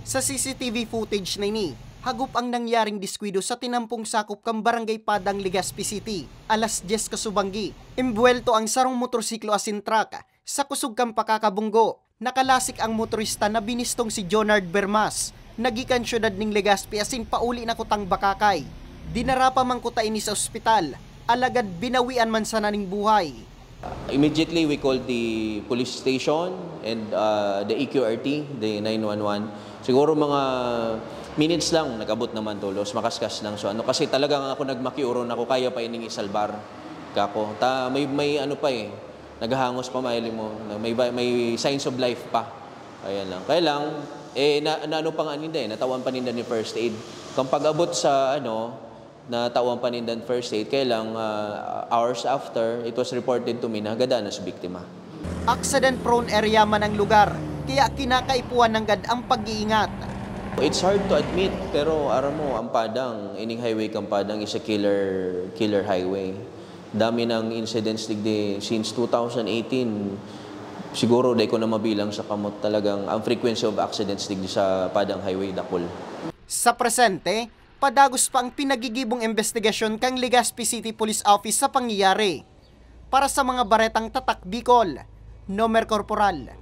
Sa CCTV footage na ini, hagup ang nangyaring diskwido sa tinampong sakop kang Barangay Padang, Legazpi City, alas 10 kasubanggi. Imbuelto ang sarong motorsiklo asin truck sa kusog kang pakakabunggo. Nakalasik ang motorista na binistong si Jonard Bermas, nagikan syudad ning Legazpi asin pauli na kutang Bakakay. Dinarapa man kuta ini sa ospital, alagad binawian man sa naning buhay. Immediately we called the police station and the EQRT, the 911. Siguro mga minutes lang nagabot naman tulos, makaskas lang so ano kasi talagang ako nagmakiuron ako kaya pa ining isalbar kako. May ano pa naghahangos pa maili mo, may signs of life pa. Ayan lang. Kaya lang naano pa nga ninda natawan pa ninda ni first aid. Kung pag-abot sa natawan pa ninda ni first aid, kaya lang hours after it was reported to me na gada na sa biktima. Accident prone area man ang lugar, kaya kinakaipuan ng gad ang pag-iingat. It's hard to admit pero aram mo ang Padang, ining highway kang Padang is a killer highway. Dami ng incidents digdi since 2018. Siguro dahil ko na mabilang sa kamot talagang ang frequency of accidents digdi sa Padang Highway dakol. Sa presente, padagos pa ang pinagigibong investigasyon kang Legazpi City Police Office sa pangyayari. Para sa mga baretang tatak Bicol, Nomer Corporal